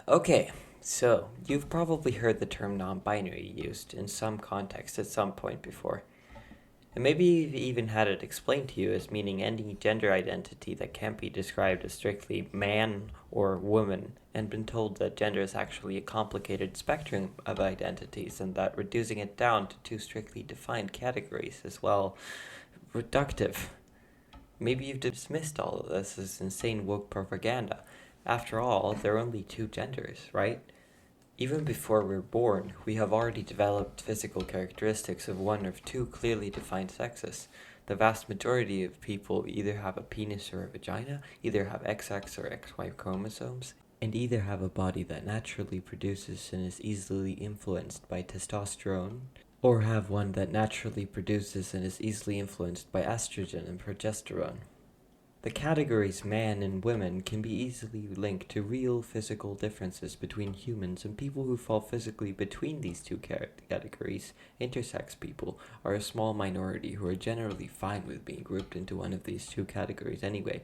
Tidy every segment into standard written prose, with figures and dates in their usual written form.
Okay, so you've probably heard the term non-binary used in some context at some point before. And maybe you've even had it explained to you as meaning any gender identity that can't be described as strictly man or woman, and been told that gender is actually a complicated spectrum of identities and that reducing it down to two strictly defined categories is, well, reductive. Maybe you've dismissed all of this as insane woke propaganda. After all, there are only two genders, right? Even before we're born, we have already developed physical characteristics of one of two clearly defined sexes. The vast majority of people either have a penis or a vagina, either have XX or XY chromosomes, and either have a body that naturally produces and is easily influenced by testosterone, or have one that naturally produces and is easily influenced by estrogen and progesterone. The categories man and women can be easily linked to real physical differences between humans, and people who fall physically between these two categories, intersex people, are a small minority who are generally fine with being grouped into one of these two categories anyway.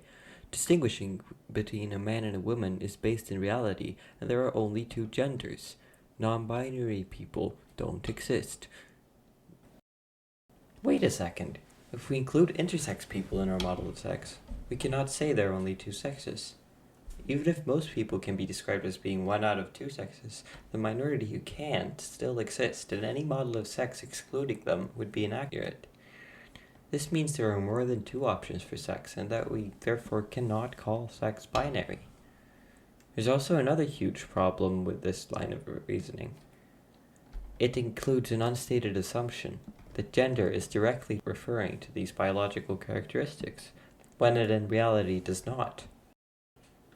Distinguishing between a man and a woman is based in reality, and there are only two genders. Non-binary people don't exist. Wait a second. If we include intersex people in our model of sex, we cannot say there are only two sexes. Even if most people can be described as being one out of two sexes, the minority who can't still exist, and any model of sex excluding them would be inaccurate. This means there are more than two options for sex, and that we therefore cannot call sex binary. There's also another huge problem with this line of reasoning. It includes an unstated assumption that gender is directly referring to these biological characteristics, when it in reality does not.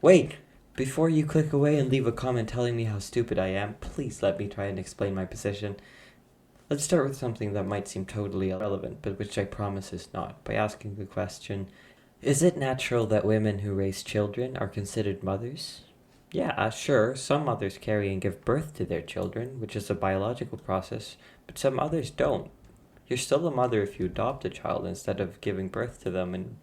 Wait! Before you click away and leave a comment telling me how stupid I am, please let me try and explain my position. Let's start with something that might seem totally irrelevant, but which I promise is not, by asking the question, is it natural that women who raise children are considered mothers? Yeah, sure, some mothers carry and give birth to their children, which is a biological process, but some others don't. You're still a mother if you adopt a child instead of giving birth to them, and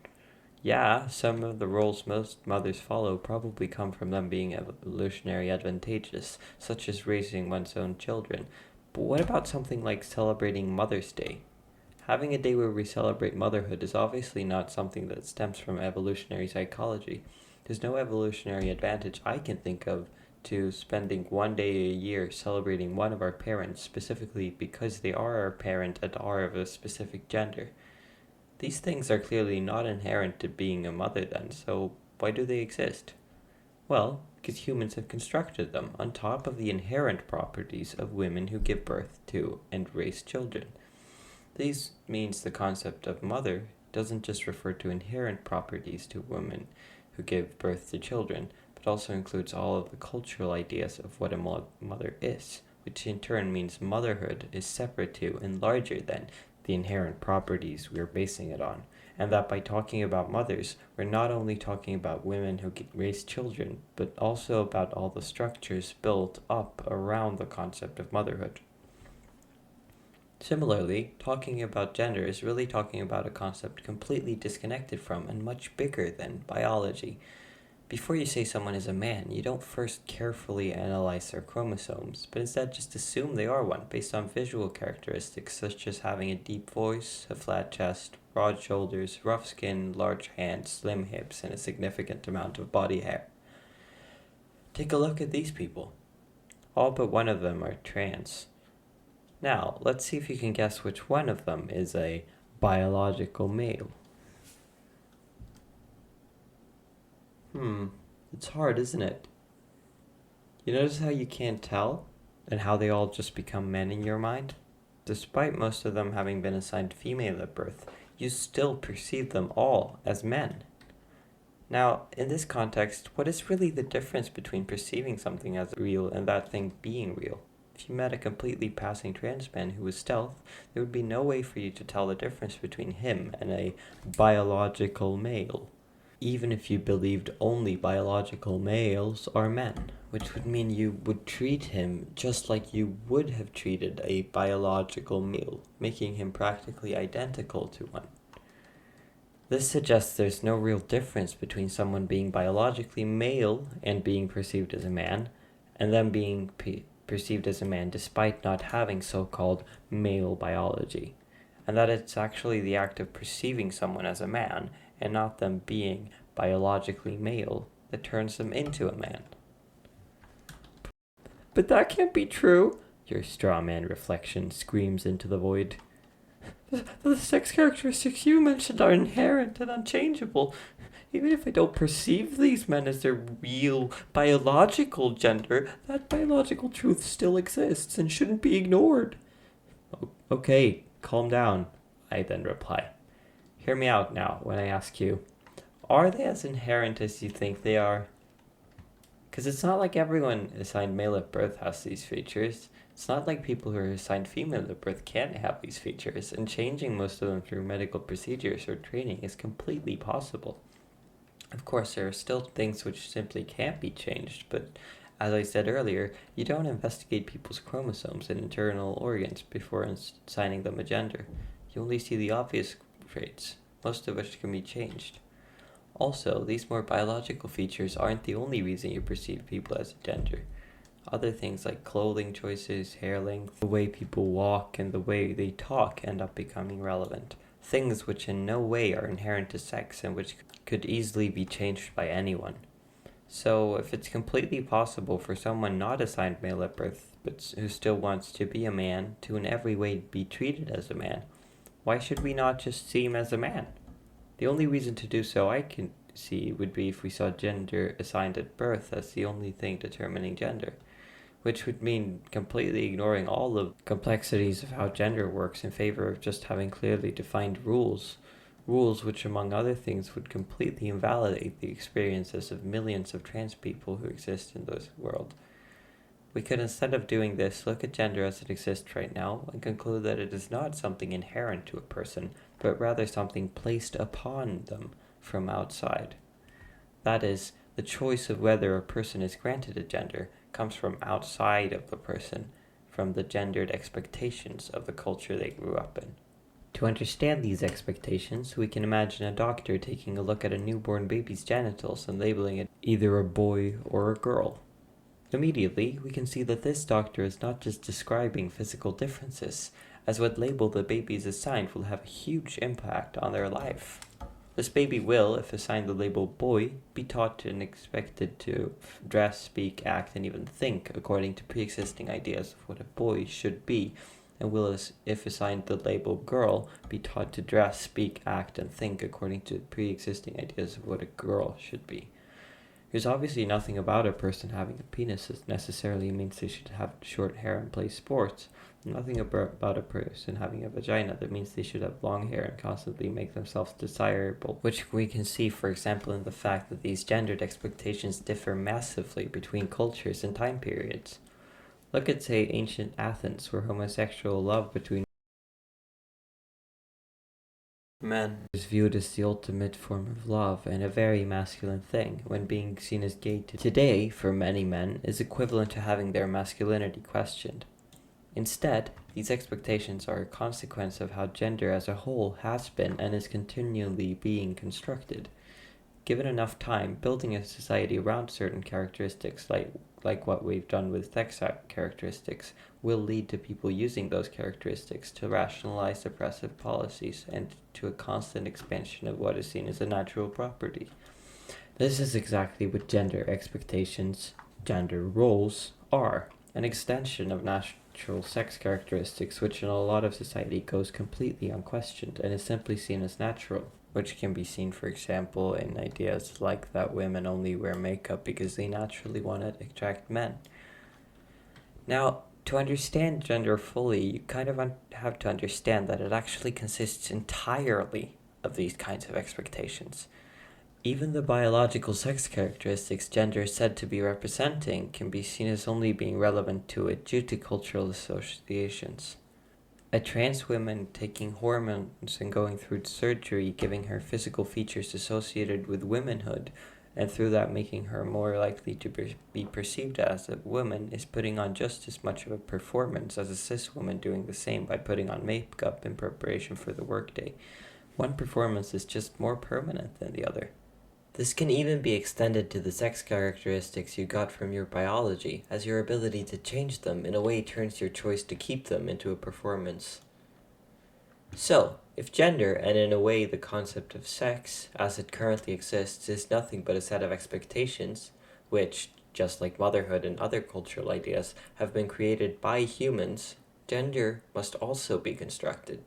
yeah, some of the roles most mothers follow probably come from them being evolutionary advantageous, such as raising one's own children. But what about something like celebrating Mother's Day? Having a day where we celebrate motherhood is obviously not something that stems from evolutionary psychology. There's no evolutionary advantage I can think of to spending one day a year celebrating one of our parents specifically because they are our parent and are of a specific gender. These things are clearly not inherent to being a mother then, so why do they exist? Well, because humans have constructed them on top of the inherent properties of women who give birth to and raise children. This means the concept of mother doesn't just refer to inherent properties to women who give birth to children, but also includes all of the cultural ideas of what a mother is, which in turn means motherhood is separate to and larger than the inherent properties we're basing it on, and that by talking about mothers, we're not only talking about women who raise children, but also about all the structures built up around the concept of motherhood. Similarly, talking about gender is really talking about a concept completely disconnected from and much bigger than biology. Before you say someone is a man, you don't first carefully analyze their chromosomes, but instead just assume they are one based on visual characteristics such as having a deep voice, a flat chest, broad shoulders, rough skin, large hands, slim hips, and a significant amount of body hair. Take a look at these people. All but one of them are trans. Now, let's see if you can guess which one of them is a biological male. It's hard, isn't it? You notice how you can't tell? And how they all just become men in your mind? Despite most of them having been assigned female at birth, you still perceive them all as men. Now, in this context, what is really the difference between perceiving something as real and that thing being real? If you met a completely passing trans man who was stealth, there would be no way for you to tell the difference between him and a biological male, even if you believed only biological males are men, which would mean you would treat him just like you would have treated a biological male, making him practically identical to one. This suggests there's no real difference between someone being biologically male and being perceived as a man, and then being perceived as a man despite not having so-called male biology, and that it's actually the act of perceiving someone as a man and not them being biologically male that turns them into a man. But that can't be true, your straw man reflection screams into the void. The sex characteristics you mentioned are inherent and unchangeable. Even if I don't perceive these men as their real biological gender, that biological truth still exists and shouldn't be ignored. Okay, calm down, I then reply. Hear me out now when I ask you, are they as inherent as you think they are? Because it's not like everyone assigned male at birth has these features. It's not like people who are assigned female at birth can't have these features, and changing most of them through medical procedures or training is completely possible. Of course, there are still things which simply can't be changed, but as I said earlier, you don't investigate people's chromosomes and internal organs before assigning them a gender. You only see the obvious traits, most of which can be changed. Also, these more biological features aren't the only reason you perceive people as a gender. Other things like clothing choices, hair length, the way people walk, and the way they talk end up becoming relevant. Things which in no way are inherent to sex and which could easily be changed by anyone. So, if it's completely possible for someone not assigned male at birth, but who still wants to be a man, to in every way be treated as a man, why should we not just see him as a man? The only reason to do so I can see would be if we saw gender assigned at birth as the only thing determining gender, which would mean completely ignoring all the complexities of how gender works in favor of just having clearly defined rules which among other things would completely invalidate the experiences of millions of trans people who exist in this world. We could, instead of doing this, look at gender as it exists right now and conclude that it is not something inherent to a person, but rather something placed upon them from outside. That is, the choice of whether a person is granted a gender comes from outside of the person, from the gendered expectations of the culture they grew up in. To understand these expectations, we can imagine a doctor taking a look at a newborn baby's genitals and labeling it either a boy or a girl. Immediately, we can see that this doctor is not just describing physical differences, as what label the baby is assigned will have a huge impact on their life. This baby will, if assigned the label boy, be taught and expected to dress, speak, act, and even think according to pre-existing ideas of what a boy should be, and will, if assigned the label girl, be taught to dress, speak, act, and think according to pre-existing ideas of what a girl should be. There's obviously nothing about a person having a penis that necessarily means they should have short hair and play sports. Nothing about a person having a vagina that means they should have long hair and constantly make themselves desirable, which we can see, for example, in the fact that these gendered expectations differ massively between cultures and time periods. Look at, say, ancient Athens, where homosexual love between men is viewed as the ultimate form of love and a very masculine thing, when being seen as gay today, for many men, is equivalent to having their masculinity questioned. Instead, these expectations are a consequence of how gender as a whole has been and is continually being constructed. Given enough time, building a society around certain characteristics, like what we've done with sex characteristics, will lead to people using those characteristics to rationalize oppressive policies and to a constant expansion of what is seen as a natural property. This is exactly what gender expectations, gender roles, are, an extension of natural sex characteristics which in a lot of society goes completely unquestioned and is simply seen as natural, which can be seen, for example, in ideas like that women only wear makeup because they naturally want to attract men. Now, to understand gender fully, you kind of have to understand that it actually consists entirely of these kinds of expectations. Even the biological sex characteristics gender is said to be representing can be seen as only being relevant to it due to cultural associations. A trans woman taking hormones and going through surgery giving her physical features associated with womanhood, and through that making her more likely to be perceived as a woman, is putting on just as much of a performance as a cis woman doing the same by putting on makeup in preparation for the workday. One performance is just more permanent than the other. This can even be extended to the sex characteristics you got from your biology, as your ability to change them in a way turns your choice to keep them into a performance. So, if gender, and in a way the concept of sex, as it currently exists, is nothing but a set of expectations, which, just like motherhood and other cultural ideas, have been created by humans, gender must also be constructed.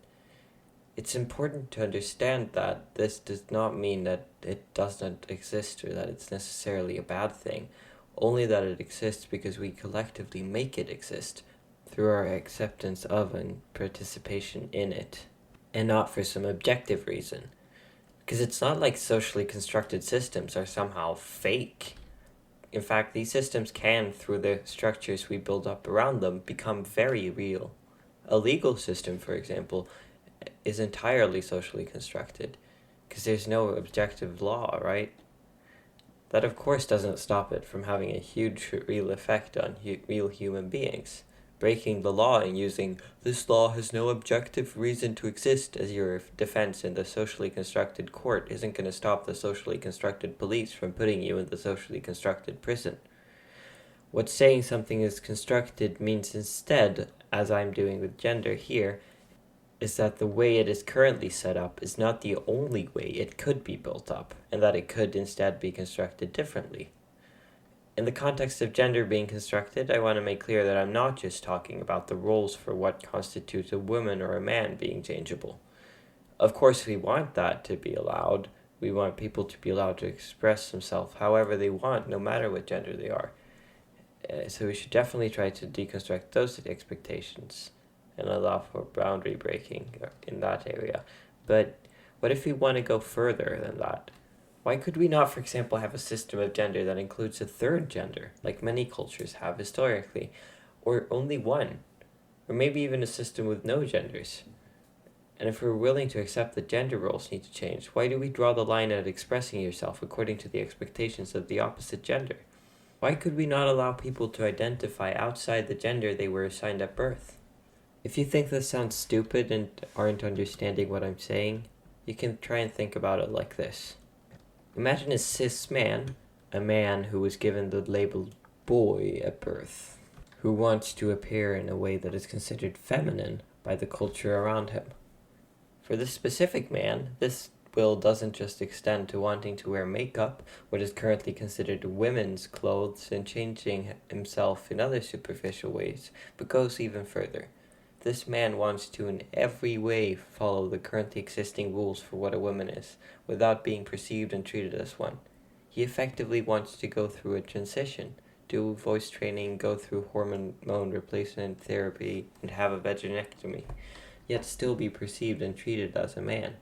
It's important to understand that this does not mean that it does not exist or that it's necessarily a bad thing, only that it exists because we collectively make it exist through our acceptance of and participation in it, and not for some objective reason. Because it's not like socially constructed systems are somehow fake. In fact, these systems can, through the structures we build up around them, become very real. A legal system, for example, is entirely socially constructed, because there's no objective law, right? That, of course, doesn't stop it from having a huge real effect on real human beings. Breaking the law and using "this law has no objective reason to exist" as your defense in the socially constructed court isn't going to stop the socially constructed police from putting you in the socially constructed prison. What saying something is constructed means instead, as I'm doing with gender here, is that the way it is currently set up is not the only way it could be built up, and that it could instead be constructed differently. In the context of gender being constructed, I want to make clear that I'm not just talking about the roles for what constitutes a woman or a man being changeable. Of course, we want that to be allowed. We want people to be allowed to express themselves however they want, no matter what gender they are. So we should definitely try to deconstruct those expectations and allow for boundary breaking in that area. But what if we want to go further than that? Why could we not, for example, have a system of gender that includes a third gender, like many cultures have historically, or only one, or maybe even a system with no genders? And if we're willing to accept that gender roles need to change, why do we draw the line at expressing yourself according to the expectations of the opposite gender? Why could we not allow people to identify outside the gender they were assigned at birth? If you think this sounds stupid and aren't understanding what I'm saying, you can try and think about it like this. Imagine a cis man, a man who was given the label boy at birth, who wants to appear in a way that is considered feminine by the culture around him. For this specific man, this will doesn't just extend to wanting to wear makeup, what is currently considered women's clothes, and changing himself in other superficial ways, but goes even further. This man wants to in every way follow the currently existing rules for what a woman is, without being perceived and treated as one. He effectively wants to go through a transition, do voice training, go through hormone replacement therapy, and have a vaginectomy, yet still be perceived and treated as a man.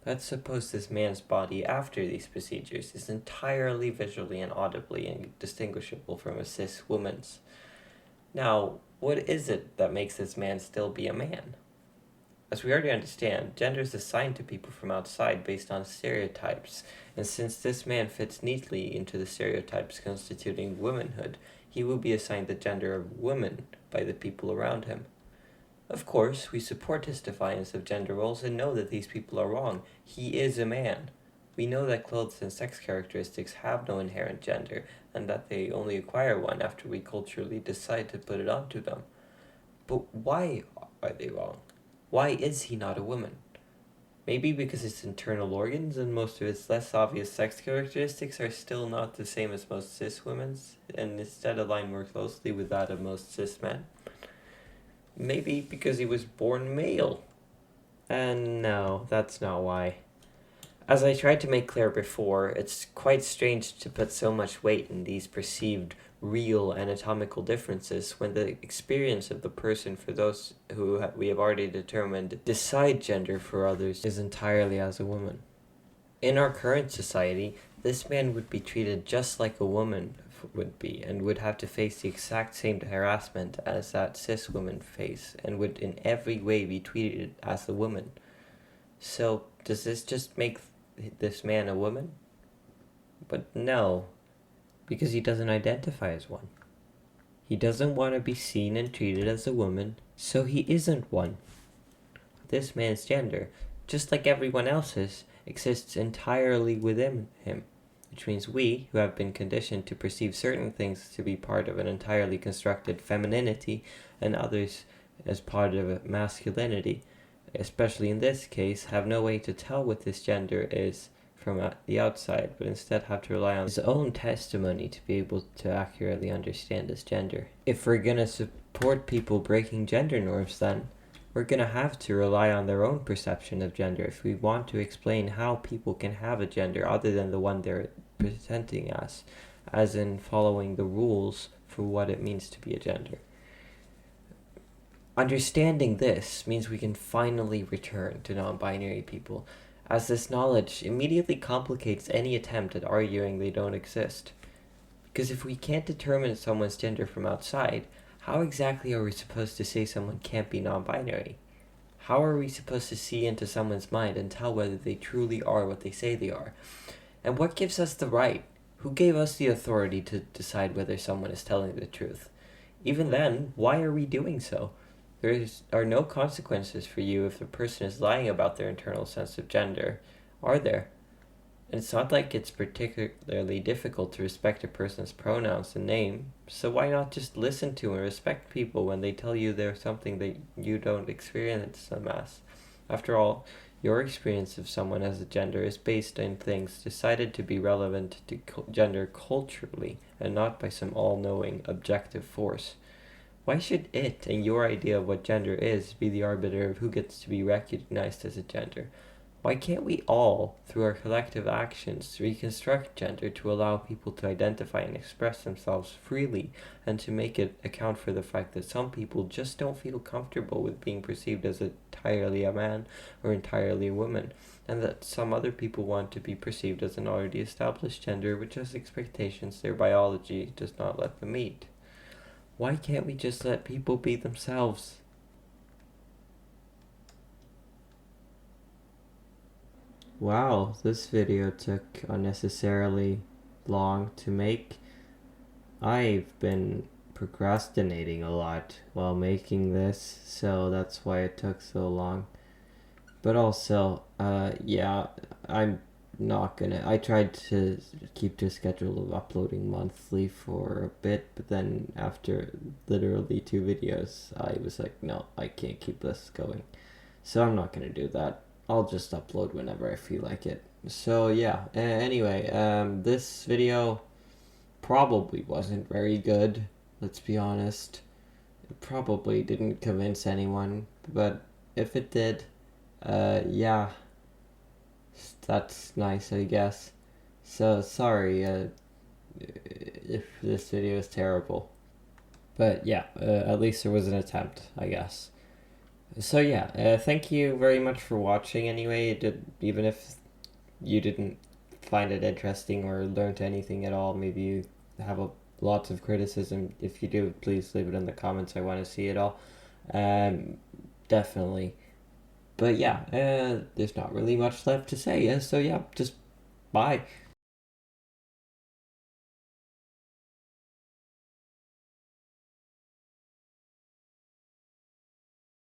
Let's suppose this man's body after these procedures is entirely visually and audibly indistinguishable from a cis woman's. Now, what is it that makes this man still be a man? As we already understand, gender is assigned to people from outside based on stereotypes, and since this man fits neatly into the stereotypes constituting womanhood, he will be assigned the gender of woman by the people around him. Of course, we support his defiance of gender roles and know that these people are wrong. He is a man. We know that clothes and sex characteristics have no inherent gender, and that they only acquire one after we culturally decide to put it onto them. But why are they wrong? Why is he not a woman? Maybe because his internal organs and most of his less obvious sex characteristics are still not the same as most cis women's, and instead align more closely with that of most cis men. Maybe because he was born male. And no, that's not why. As I tried to make clear before, it's quite strange to put so much weight in these perceived real anatomical differences when the experience of the person for those who we have already determined decide gender for others is entirely as a woman. In our current society, this man would be treated just like a woman would be, and would have to face the exact same harassment as that cis woman face, and would in every way be treated as a woman. So, does this just make this man a woman? But no, because he doesn't identify as one. He doesn't want to be seen and treated as a woman, so he isn't one. This man's gender, just like everyone else's, exists entirely within him. which means we, who have been conditioned to perceive certain things to be part of an entirely constructed femininity and others as part of a masculinity, especially in this case, have no way to tell what this gender is from the outside, but instead have to rely on his own testimony to be able to accurately understand his gender. If we're gonna support people breaking gender norms, then we're gonna have to rely on their own perception of gender if we want to explain how people can have a gender other than the one they're presenting as in following the rules for what it means to be a gender. Understanding this means we can finally return to non-binary people, as this knowledge immediately complicates any attempt at arguing they don't exist. Because if we can't determine someone's gender from outside, how exactly are we supposed to say someone can't be non-binary? How are we supposed to see into someone's mind and tell whether they truly are what they say they are? And what gives us the right? Who gave us the authority to decide whether someone is telling the truth? Even then, why are we doing so? There are no consequences for you if the person is lying about their internal sense of gender, are there? And it's not like it's particularly difficult to respect a person's pronouns and name, so why not just listen to and respect people when they tell you they're something that you don't experience them as? After all, your experience of someone as a gender is based on things decided to be relevant to gender culturally and not by some all-knowing objective force. Why should it and your idea of what gender is be the arbiter of who gets to be recognized as a gender? Why can't we all, through our collective actions, reconstruct gender to allow people to identify and express themselves freely and to make it account for the fact that some people just don't feel comfortable with being perceived as entirely a man or entirely a woman, and that some other people want to be perceived as an already established gender which has expectations their biology does not let them meet? Why can't we just let people be themselves? Wow, this video took unnecessarily long to make. I've been procrastinating a lot while making this, so that's why it took so long. But also, yeah, I'm not gonna. I tried to keep to a schedule of uploading monthly for a bit, but then after literally 2 videos, I was like, no, I can't keep this going. So I'm not gonna do that. I'll just upload whenever I feel like it. So yeah, anyway, this video probably wasn't very good, let's be honest. It probably didn't convince anyone, but if it did, yeah, that's nice, I guess. So sorry if this video is terrible. But yeah, at least there was an attempt, I guess. So yeah, thank you very much for watching anyway, even if you didn't find it interesting or learned anything at all, maybe you have lots of criticism. If you do, please leave it in the comments, I want to see it all. Definitely. But yeah, there's not really much left to say, so yeah, just bye.